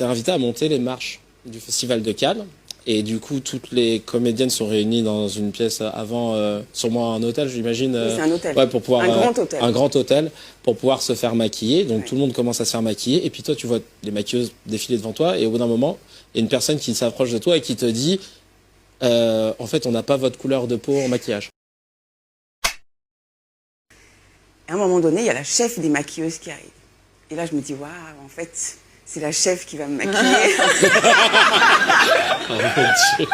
t'es invité à monter les marches du Festival de Cannes. Et du coup, toutes les comédiennes sont réunies dans une pièce avant, sûrement un hôtel, j'imagine. Oui, c'est un hôtel. Ouais, pour pouvoir, grand hôtel. Un grand hôtel, pour pouvoir se faire maquiller. Donc tout le monde commence à se faire maquiller. Et puis toi, tu vois les maquilleuses défiler devant toi. Et au bout d'un moment, il y a une personne qui s'approche de toi et qui te dit en fait, on n'a pas votre couleur de peau en maquillage. À un moment donné, il y a la chef des maquilleuses qui arrive. Et là, je me dis, waouh, en fait, c'est la chef qui va me maquiller. Oh mon Dieu.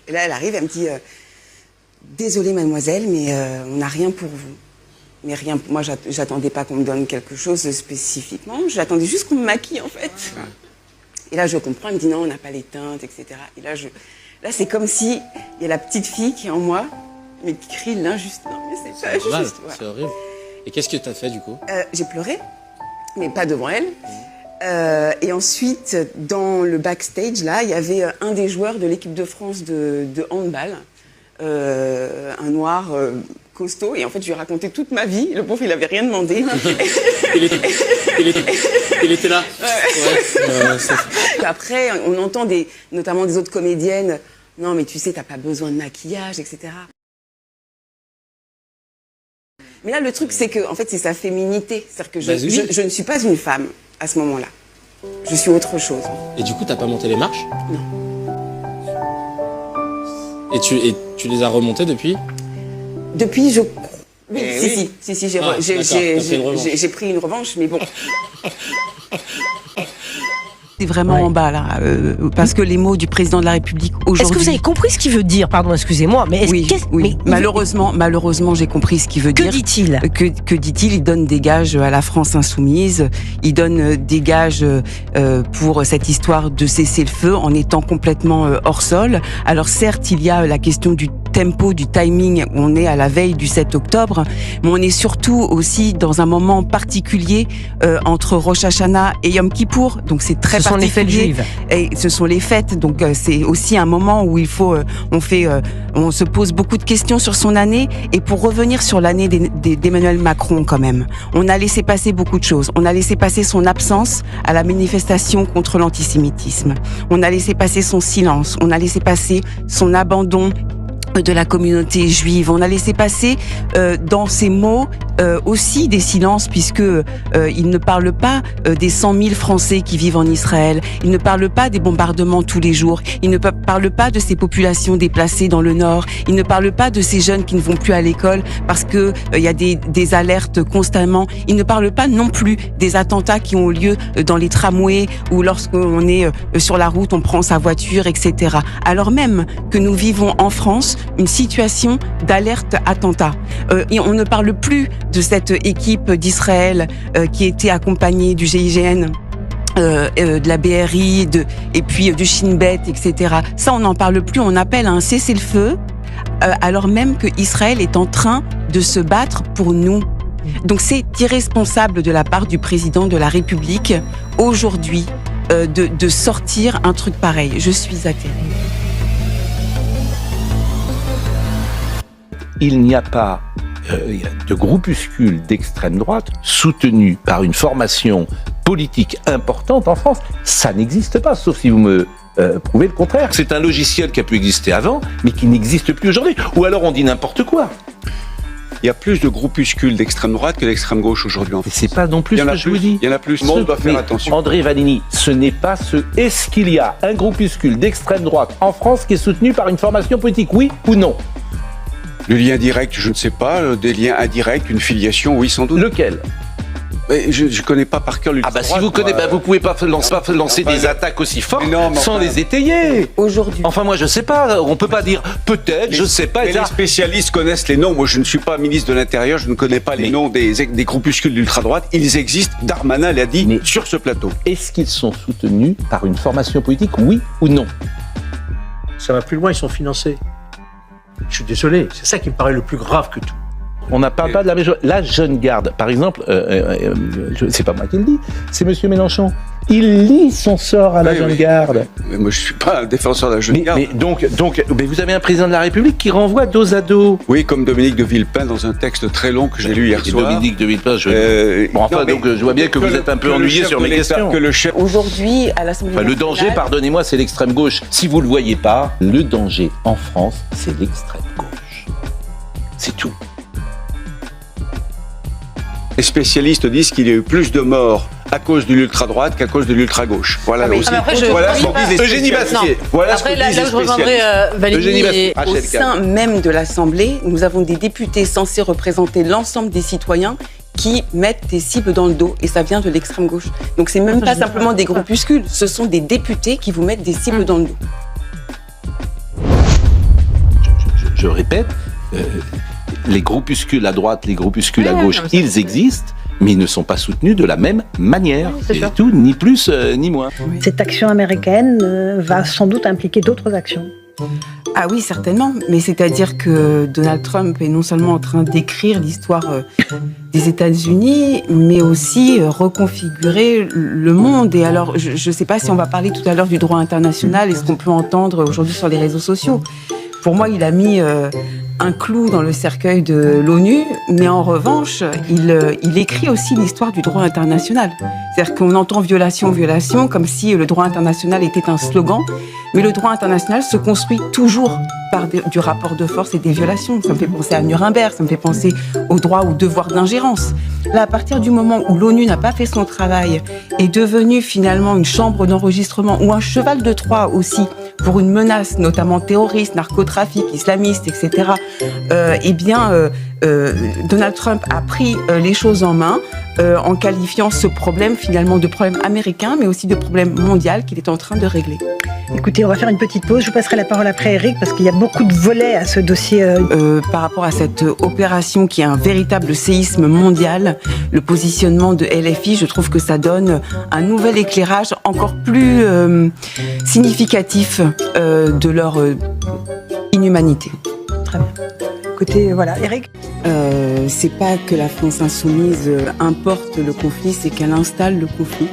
Et là, elle arrive, elle me dit, désolée mademoiselle, mais on n'a rien pour vous. Mais rien, moi, j'attendais pas qu'on me donne quelque chose spécifiquement. J'attendais juste qu'on me maquille, en fait. Et là, je comprends, elle me dit, non, on n'a pas les teintes, etc. Et là, c'est comme si il y a la petite fille qui est en moi, mais qui crie l'injuste. Non, mais c'est pas normal, juste. Voilà. C'est horrible. Et qu'est-ce que t'as fait, du coup? J'ai pleuré, mais pas devant elle. Et ensuite, dans le backstage, là, il y avait un des joueurs de l'équipe de France de handball, un noir costaud. Et en fait, je lui ai raconté toute ma vie. Le pauvre, il n'avait rien demandé. il était là. Ouais. Après, on entend notamment des autres comédiennes. Non, mais tu sais, t'as pas besoin de maquillage, etc. Mais là, le truc, c'est que, en fait, c'est sa féminité. C'est-à-dire que je ne suis pas une femme à ce moment-là. Je suis autre chose. Et du coup, t'as pas monté les marches? Non. Et tu les as remontées depuis? Depuis, j'ai pris une revanche, mais bon. C'est vraiment en bas, là, parce que les mots du président de la République aujourd'hui... Est-ce que vous avez compris ce qu'il veut dire? Pardon, excusez-moi, mais... Oui. Malheureusement, j'ai compris ce qu'il veut dire. Que dit-il? Que dit-il? Il donne des gages à la France insoumise, il donne des gages pour cette histoire de cesser le feu en étant complètement hors sol. Alors certes, il y a la question du tempo, du timing, on est à la veille du 7 octobre, mais on est surtout aussi dans un moment particulier entre Rosh Hashanah et Yom Kippour, donc c'est très particulier. Ce sont les fêtes juives. Et ce sont les fêtes, donc c'est aussi un moment où il faut, on se pose beaucoup de questions sur son année. Et pour revenir sur l'année d'Emmanuel Macron quand même, on a laissé passer beaucoup de choses. On a laissé passer son absence à la manifestation contre l'antisémitisme. On a laissé passer son silence. On a laissé passer son abandon de la communauté juive. On a laissé passer dans ces mots aussi des silences, puisque il ne parle pas des 100 000 Français qui vivent en Israël. Il ne parle pas des bombardements tous les jours. Il ne parle pas de ces populations déplacées dans le Nord. Il ne parle pas de ces jeunes qui ne vont plus à l'école parce que il y a des alertes constamment. Il ne parle pas non plus des attentats qui ont lieu dans les tramways ou lorsqu'on est sur la route, on prend sa voiture, etc. Alors même que nous vivons en France une situation d'alerte attentat. Et on ne parle plus de cette équipe d'Israël qui était accompagnée du GIGN, de la BRI, et puis du Shin Bet, etc. Ça, on n'en parle plus. On appelle à un cessez-le-feu, alors même que Israël est en train de se battre pour nous. Donc c'est irresponsable de la part du président de la République aujourd'hui de sortir un truc pareil. Je suis atterrée. Il n'y a pas de groupuscule d'extrême droite soutenu par une formation politique importante en France. Ça n'existe pas, sauf si vous me prouvez le contraire. C'est un logiciel qui a pu exister avant, mais qui n'existe plus aujourd'hui. Ou alors on dit n'importe quoi. Il y a plus de groupuscules d'extrême droite que d'extrême gauche aujourd'hui en France. C'est pas non plus ce que je vous dis. Il y en a plus. Le monde doit faire attention. André Vanini, ce n'est pas ce. Est-ce qu'il y a un groupuscule d'extrême droite en France qui est soutenu par une formation politique, oui ou non? Le lien direct, je ne sais pas. Des liens indirects, une filiation, oui, sans doute. Lequel? Mais je ne connais pas par cœur l'ultra-droite. Si vous connaissez, vous pouvez pas lancer des attaques aussi fortes sans les étayer. Aujourd'hui. Enfin, moi, je sais pas. On peut pas dire peut-être, je sais pas. Mais les spécialistes connaissent les noms. Moi, je ne suis pas ministre de l'Intérieur. Je ne connais pas les noms des groupuscules d'ultra-droite. Ils existent. Darmanin l'a dit sur ce plateau. Est-ce qu'ils sont soutenus par une formation politique, oui ou non? Ça va plus loin. Ils sont financés. Je suis désolé. C'est ça qui me paraît le plus grave que tout. On ne parle pas de la même chose. La jeune garde, par exemple, c'est pas moi qui le dis, c'est Monsieur Mélenchon. Il lie son sort à la jeune garde. Mais moi, je suis pas un défenseur de la jeune garde. Mais donc, vous avez un président de la République qui renvoie dos à dos. Oui, comme Dominique de Villepin dans un texte très long que j'ai lu hier soir. Dominique de Villepin, je vois bien que vous êtes un peu ennuyé sur mes questions. Aujourd'hui, à l'Assemblée nationale... Le danger, pardonnez-moi, c'est l'extrême gauche. Si vous le voyez pas, le danger en France, c'est l'extrême gauche. C'est tout. Les spécialistes disent qu'il y a eu plus de morts à cause de l'ultra-droite qu'à cause de l'ultra-gauche. Voilà aussi. Voilà ce que disent Eugénie Bastier. Voilà ce que disent les spécialistes. Eugénie Bastier. Au sein même de l'Assemblée, nous avons des députés censés représenter l'ensemble des citoyens qui mettent des cibles dans le dos, et ça vient de l'extrême gauche. Donc c'est même pas simplement des groupuscules, ce sont des députés qui vous mettent des cibles dans le dos. Je répète, les groupuscules à droite, les groupuscules à gauche, ils existent, mais ils ne sont pas soutenus de la même manière. C'est tout, ni plus ni moins. Cette action américaine va sans doute impliquer d'autres actions. Ah oui, certainement. Mais c'est-à-dire que Donald Trump est non seulement en train d'écrire l'histoire des États-Unis, mais aussi reconfigurer le monde. Et alors, je ne sais pas si on va parler tout à l'heure du droit international et ce qu'on peut entendre aujourd'hui sur les réseaux sociaux. Pour moi, il a mis un clou dans le cercueil de l'ONU, mais en revanche, il écrit aussi l'histoire du droit international. C'est-à-dire qu'on entend violation, violation, comme si le droit international était un slogan, mais le droit international se construit toujours par du rapport de force et des violations. Ça me fait penser à Nuremberg, ça me fait penser au droit ou devoir d'ingérence. Là, à partir du moment où l'ONU n'a pas fait son travail, est devenue finalement une chambre d'enregistrement ou un cheval de Troie aussi, pour une menace, notamment terroriste, narcotrafic, islamiste, etc., Donald Trump a pris les choses en main en qualifiant ce problème finalement de problème américain, mais aussi de problème mondial qu'il est en train de régler. Écoutez, on va faire une petite pause. Je vous passerai la parole après, Eric, parce qu'il y a beaucoup de volets à ce dossier. Par rapport à cette opération qui est un véritable séisme mondial, le positionnement de LFI, je trouve que ça donne un nouvel éclairage encore plus significatif de leur inhumanité. Très bien. Écoutez, voilà, Eric. C'est pas que la France insoumise importe le conflit, c'est qu'elle installe le conflit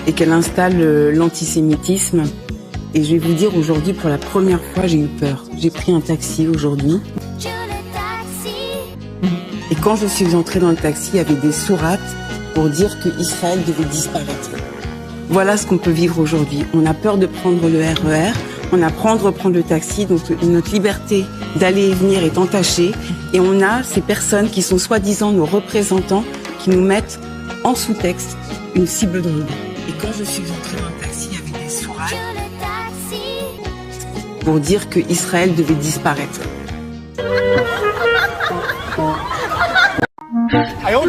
et qu'elle installe l'antisémitisme. Et je vais vous dire, aujourd'hui, pour la première fois, j'ai eu peur. J'ai pris un taxi aujourd'hui. Et quand je suis entrée dans le taxi, il y avait des sourates pour dire qu'Israël devait disparaître. Voilà ce qu'on peut vivre aujourd'hui. On a peur de prendre le RER, on a peur de prendre le taxi, donc notre liberté d'aller et venir est entachée. Et on a ces personnes qui sont soi-disant nos représentants, qui nous mettent en sous-texte une cible dans le dos. Et quand je suis entrée dans le taxi, il y avait des sourates pour dire qu'Israël devait disparaître. Eh oh,